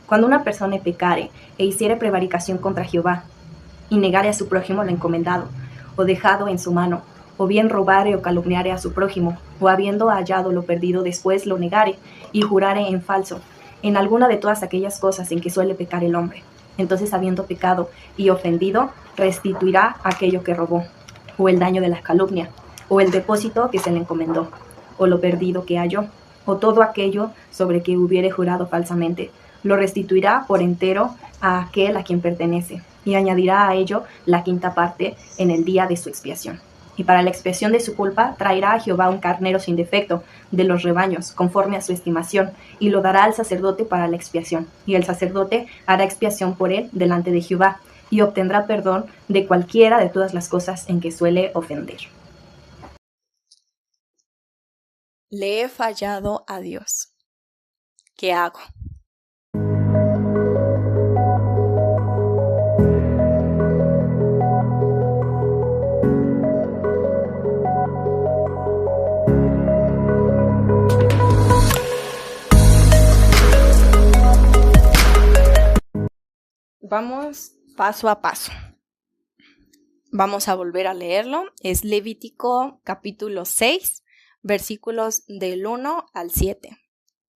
Cuando una persona pecare e hiciere prevaricación contra Jehová, y negare a su prójimo lo encomendado, o dejado en su mano, o bien robare o calumniare a su prójimo, o habiendo hallado lo perdido después lo negare, y jurare en falso, en alguna de todas aquellas cosas en que suele pecar el hombre, entonces habiendo pecado y ofendido, restituirá aquello que robó, o el daño de la calumnia, o el depósito que se le encomendó, o lo perdido que halló, o todo aquello sobre que hubiere jurado falsamente, lo restituirá por entero a aquel a quien pertenece, y añadirá a ello la quinta parte en el día de su expiación. Y para la expiación de su culpa traerá a Jehová un carnero sin defecto de los rebaños, conforme a su estimación, y lo dará al sacerdote para la expiación. Y el sacerdote hará expiación por él delante de Jehová, y obtendrá perdón de cualquiera de todas las cosas en que suele ofender. Le he fallado a Dios. ¿Qué hago? Vamos paso a paso. Vamos a volver a leerlo. Es Levítico capítulo 6, versículos del 1 al 7.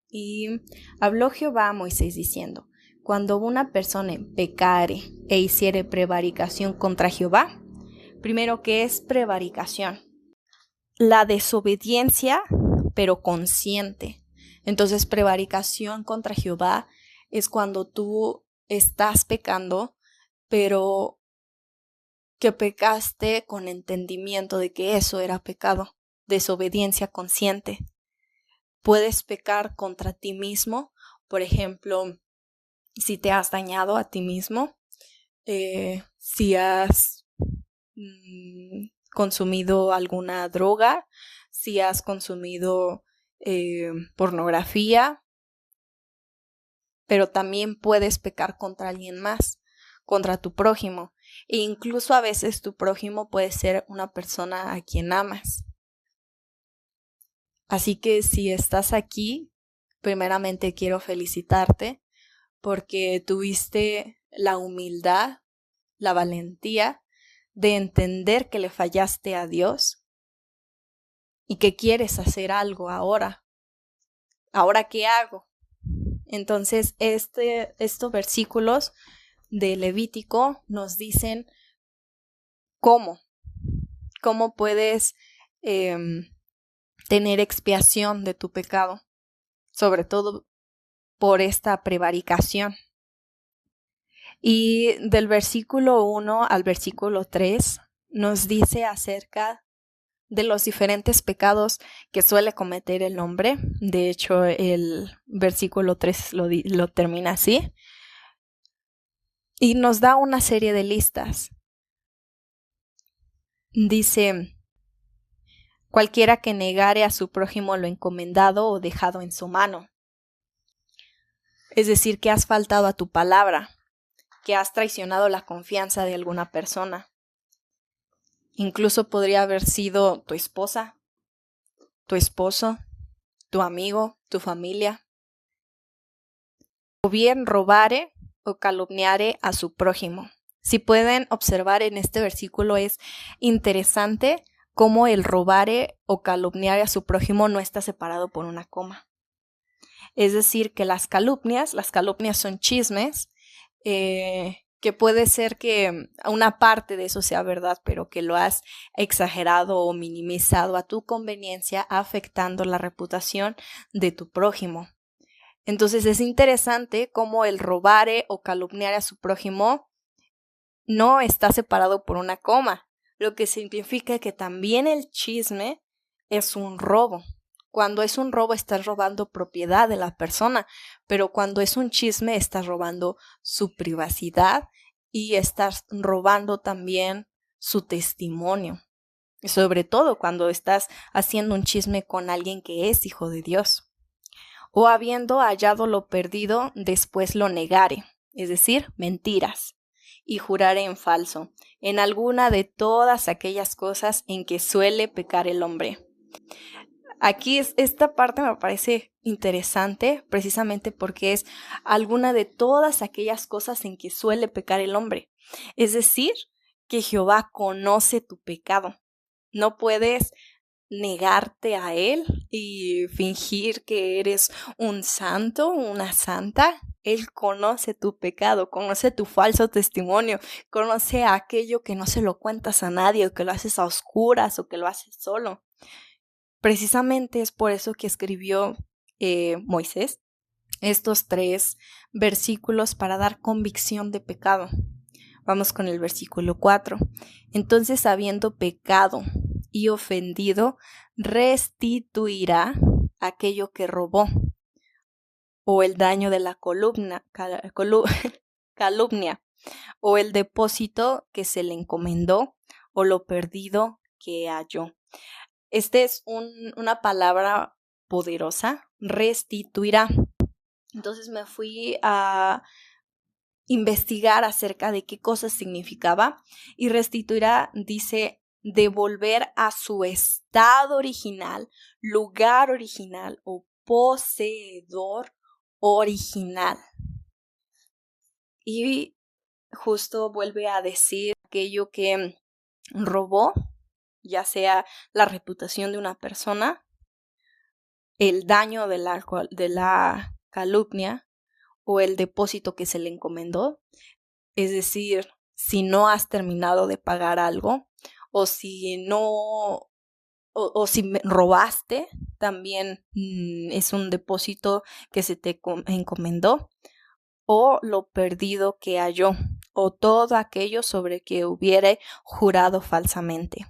Y habló Jehová a Moisés diciendo: cuando una persona pecare e hiciere prevaricación contra Jehová, primero, ¿qué es prevaricación? La desobediencia, pero consciente. Entonces, prevaricación contra Jehová es cuando tú estás pecando, pero que pecaste con entendimiento de que eso era pecado. Desobediencia consciente. Puedes pecar contra ti mismo, por ejemplo, si te has dañado a ti mismo, si has consumido alguna droga, si has consumido pornografía, pero también puedes pecar contra alguien más, contra tu prójimo, e incluso a veces tu prójimo puede ser una persona a quien amas. Así que si estás aquí, primeramente quiero felicitarte porque tuviste la humildad, la valentía de entender que le fallaste a Dios y que quieres hacer algo ahora. ¿Ahora qué hago? Entonces, estos versículos de Levítico nos dicen cómo puedes tener expiación de tu pecado, sobre todo por esta prevaricación. Y del versículo 1 al versículo 3 nos dice acerca de los diferentes pecados que suele cometer el hombre. De hecho, el versículo 3 lo termina así. Y nos da una serie de listas. Dice: cualquiera que negare a su prójimo lo encomendado o dejado en su mano. Es decir, que has faltado a tu palabra, que has traicionado la confianza de alguna persona. Incluso podría haber sido tu esposa, tu esposo, tu amigo, tu familia. O bien robare o calumniare a su prójimo. Si pueden observar en este versículo, es interesante cómo el robare o calumniare a su prójimo no está separado por una coma. Es decir, que las calumnias son chismes, que puede ser que una parte de eso sea verdad, pero que lo has exagerado o minimizado a tu conveniencia, afectando la reputación de tu prójimo. Entonces es interesante cómo el robare o calumniar a su prójimo no está separado por una coma, lo que significa que también el chisme es un robo. Cuando es un robo, estás robando propiedad de la persona, pero cuando es un chisme, estás robando su privacidad y estás robando también su testimonio. Y sobre todo cuando estás haciendo un chisme con alguien que es hijo de Dios. O habiendo hallado lo perdido, después lo negare, es decir, mentiras, y jurare en falso, en alguna de todas aquellas cosas en que suele pecar el hombre. Aquí esta parte me parece interesante precisamente porque es alguna de todas aquellas cosas en que suele pecar el hombre. Es decir, que Jehová conoce tu pecado. No puedes negarte a él y fingir que eres un santo, una santa. Él conoce tu pecado, conoce tu falso testimonio, conoce aquello que no se lo cuentas a nadie, o que lo haces a oscuras, o que lo haces solo. Precisamente es por eso que escribió Moisés estos 3 versículos para dar convicción de pecado. Vamos con el versículo 4. Entonces, habiendo pecado y ofendido, restituirá aquello que robó, o el daño de la calumnia, o el depósito que se le encomendó, o lo perdido que halló. Esta es una palabra poderosa, restituirá. Entonces me fui a investigar acerca de qué cosa significaba, y restituirá dice devolver a su estado original, lugar original o poseedor original. Y justo vuelve a decir aquello que robó, ya sea la reputación de una persona, el daño de la calumnia o el depósito que se le encomendó. Es decir, si no has terminado de pagar algo, o si no, o si robaste, también es un depósito que se te encomendó, o lo perdido que halló, o todo aquello sobre que hubiere jurado falsamente.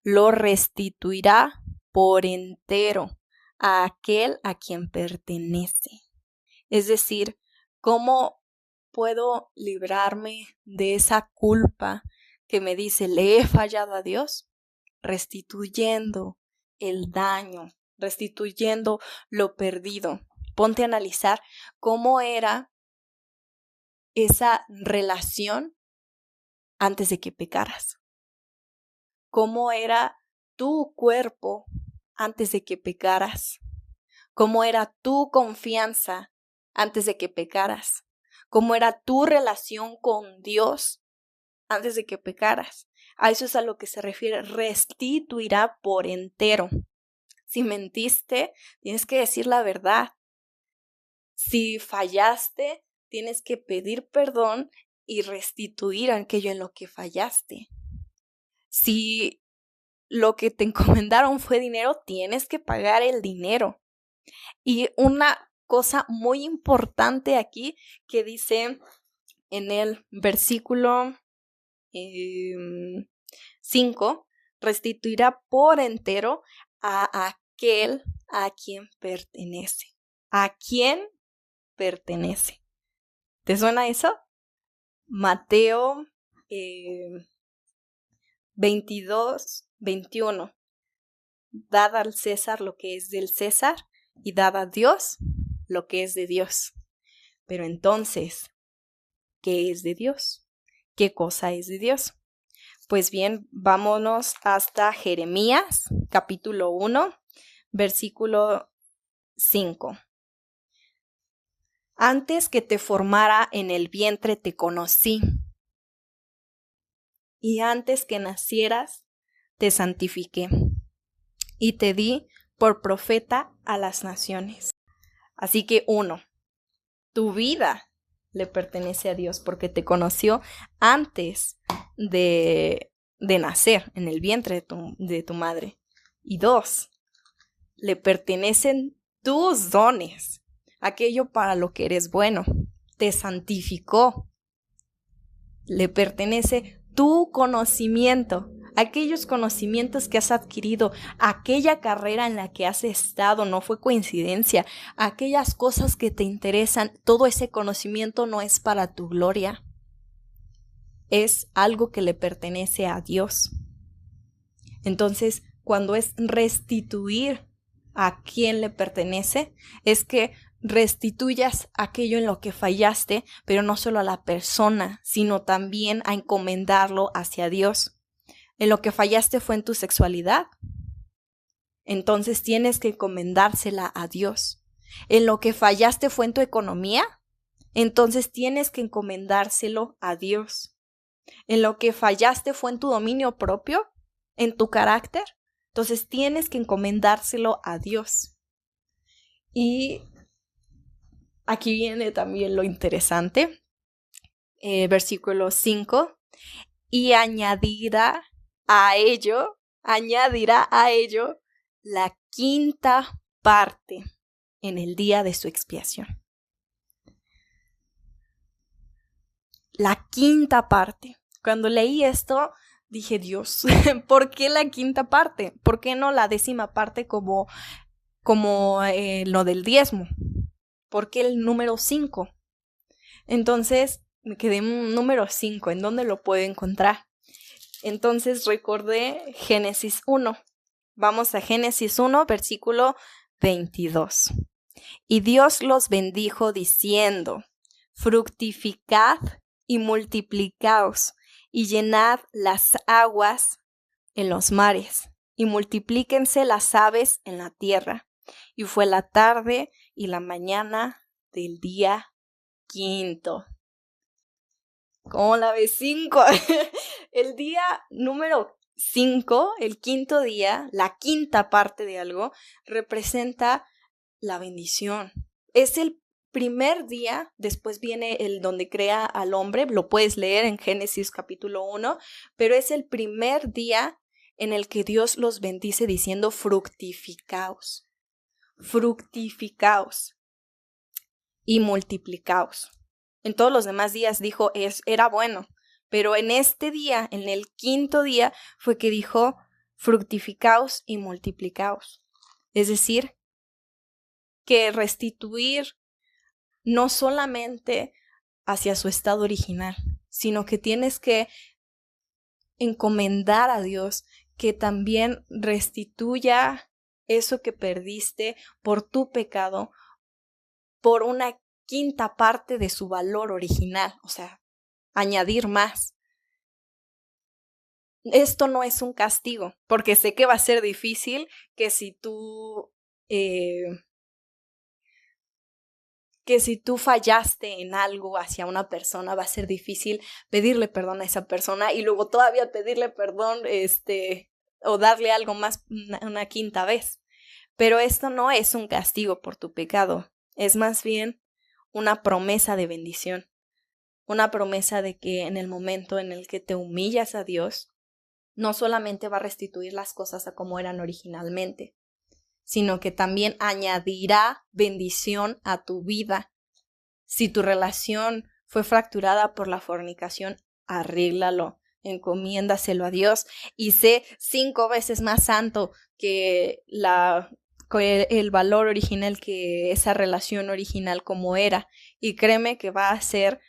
Lo restituirá por entero a aquel a quien pertenece. Es decir, ¿cómo puedo librarme de esa culpa que me dice, le he fallado a Dios? Restituyendo el daño, restituyendo lo perdido. Ponte a analizar cómo era esa relación antes de que pecaras. Cómo era tu cuerpo antes de que pecaras. Cómo era tu confianza antes de que pecaras. Cómo era tu relación con Dios antes de que pecaras. A eso es a lo que se refiere, restituirá por entero. Si mentiste, tienes que decir la verdad. Si fallaste, tienes que pedir perdón y restituir aquello en lo que fallaste. Si lo que te encomendaron fue dinero, tienes que pagar el dinero. Y una cosa muy importante aquí que dice en el versículo 5, restituirá por entero a aquel a quien pertenece. ¿A quién pertenece? ¿Te suena eso? Mateo 22, 21. Dad al César lo que es del César y dad a Dios lo que es de Dios. Pero entonces, ¿qué es de Dios? ¿Qué cosa es de Dios? Pues bien, vámonos hasta Jeremías, capítulo 1, versículo 5. Antes que te formara en el vientre te conocí, y antes que nacieras te santifiqué, y te di por profeta a las naciones. Así que 1, tu vida le pertenece a Dios porque te conoció antes de nacer en el vientre de tu madre. Y 2, le pertenecen tus dones, aquello para lo que eres bueno. Te santificó. Le pertenece tu conocimiento, aquellos conocimientos que has adquirido, aquella carrera en la que has estado, no fue coincidencia, aquellas cosas que te interesan, todo ese conocimiento no es para tu gloria, es algo que le pertenece a Dios. Entonces, cuando es restituir a quien le pertenece, es que restituyas aquello en lo que fallaste, pero no solo a la persona, sino también a encomendarlo hacia Dios. En lo que fallaste fue en tu sexualidad, entonces tienes que encomendársela a Dios. En lo que fallaste fue en tu economía, entonces tienes que encomendárselo a Dios. En lo que fallaste fue en tu dominio propio, en tu carácter, entonces tienes que encomendárselo a Dios. Y aquí viene también lo interesante, versículo 5, y añadirá a ello la quinta parte en el día de su expiación. La quinta parte. Cuando leí esto, dije, Dios, ¿por qué la quinta parte? ¿Por qué no la 10ª parte como lo del diezmo? ¿Por qué el número 5? Entonces, me quedé en número 5. ¿En dónde lo puedo encontrar? Entonces, recordé Génesis 1. Vamos a Génesis 1, versículo 22. Y Dios los bendijo diciendo, fructificad y multiplicaos, y llenad las aguas en los mares, y multiplíquense las aves en la tierra. Y fue la tarde y la mañana del día 5. ¿Cómo la ves? 5. El día número 5, el 5º día, la quinta parte de algo, representa la bendición. Es el primer día, después viene el donde crea al hombre, lo puedes leer en Génesis capítulo 1, pero es el primer día en el que Dios los bendice diciendo fructificaos y multiplicaos. En todos los demás días dijo, era bueno, pero en este día, en el 5º día, fue que dijo, fructificaos y multiplicaos. Es decir, que restituir no solamente hacia su estado original, sino que tienes que encomendar a Dios que también restituya eso que perdiste por tu pecado, por una quinta parte de su valor original, o sea, añadir más. Esto no es un castigo, porque sé que va a ser difícil que si tú fallaste en algo hacia una persona, va a ser difícil pedirle perdón a esa persona y luego todavía pedirle perdón o darle algo más una quinta vez. Pero esto no es un castigo por tu pecado, es más bien una promesa de bendición, una promesa de que en el momento en el que te humillas a Dios, no solamente va a restituir las cosas a como eran originalmente, sino que también añadirá bendición a tu vida. Si tu relación fue fracturada por la fornicación, arréglalo, encomiéndaselo a Dios y sé 5 veces más santo que el valor original, que esa relación original como era, y créeme que va a ser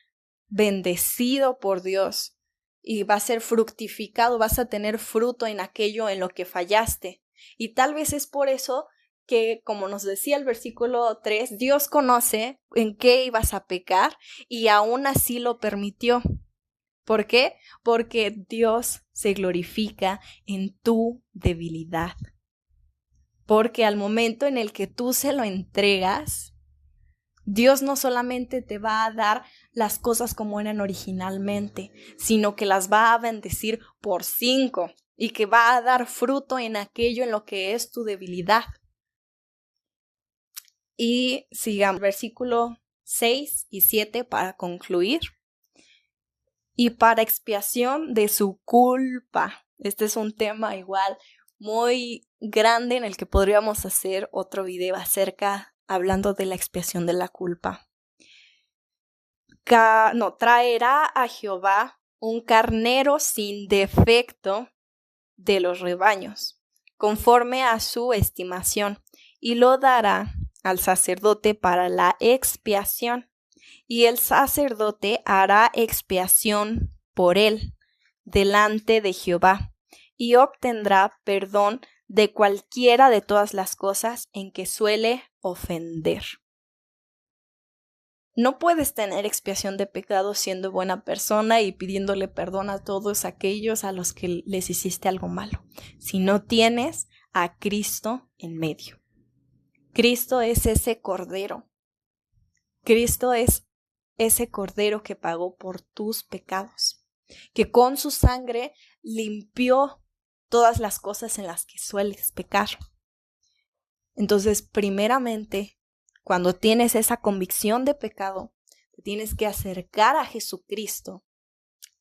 bendecido por Dios y va a ser fructificado, vas a tener fruto en aquello en lo que fallaste. Y tal vez es por eso que, como nos decía el versículo 3, Dios conoce en qué ibas a pecar y aún así lo permitió. ¿Por qué? Porque Dios se glorifica en tu debilidad. Porque al momento en el que tú se lo entregas, Dios no solamente te va a dar las cosas como eran originalmente, sino que las va a bendecir por 5 y que va a dar fruto en aquello en lo que es tu debilidad. Y sigamos, versículo 6 y 7 para concluir. Y para expiación de su culpa. Este es un tema igual muy grande en el que podríamos hacer otro video hablando de la expiación de la culpa. Traerá a Jehová un carnero sin defecto de los rebaños, conforme a su estimación, y lo dará al sacerdote para la expiación, y el sacerdote hará expiación por él delante de Jehová, y obtendrá perdón de cualquiera de todas las cosas en que suele ofender. No puedes tener expiación de pecado siendo buena persona y pidiéndole perdón a todos aquellos a los que les hiciste algo malo. Si no tienes a Cristo en medio. Cristo es ese cordero. Cristo es ese cordero que pagó por tus pecados, que con su sangre limpió todas las cosas en las que sueles pecar. Entonces, primeramente, cuando tienes esa convicción de pecado, te tienes que acercar a Jesucristo.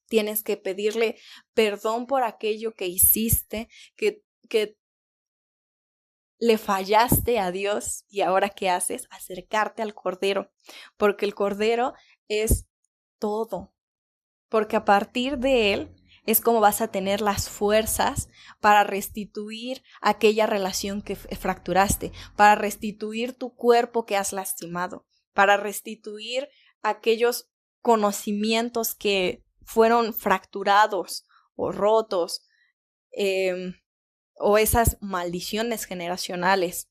Tienes que pedirle perdón por aquello que hiciste, que le fallaste a Dios. Y ahora, ¿qué haces? Acercarte al Cordero, porque el Cordero es todo. Porque a partir de él es como vas a tener las fuerzas para restituir aquella relación que fracturaste, para restituir tu cuerpo que has lastimado, para restituir aquellos conocimientos que fueron fracturados o rotos, o esas maldiciones generacionales.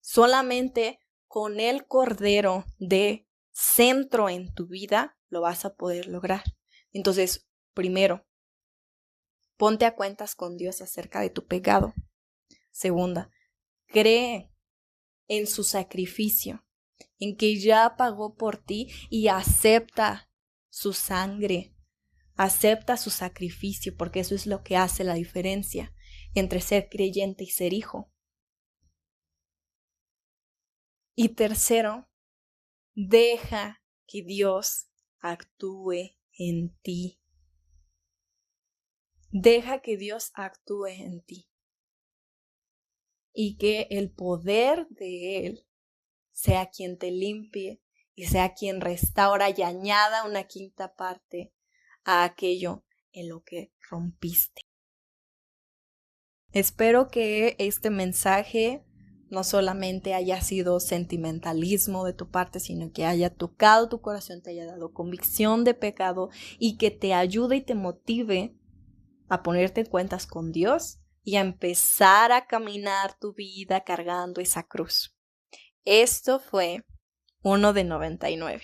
Solamente con el Cordero de centro en tu vida lo vas a poder lograr. Entonces, primero, ponte a cuentas con Dios acerca de tu pecado. Segunda, cree en su sacrificio, en que ya pagó por ti y acepta su sangre, acepta su sacrificio, porque eso es lo que hace la diferencia entre ser creyente y ser hijo. Y tercero, deja que Dios actúe en ti. Deja que Dios actúe en ti. Y que el poder de Él sea quien te limpie y sea quien restaura y añada una quinta parte a aquello en lo que rompiste. Espero que este mensaje no solamente haya sido sentimentalismo de tu parte, sino que haya tocado tu corazón, te haya dado convicción de pecado y que te ayude y te motive a ponerte en cuentas con Dios y a empezar a caminar tu vida cargando esa cruz. Esto fue 1 de 99.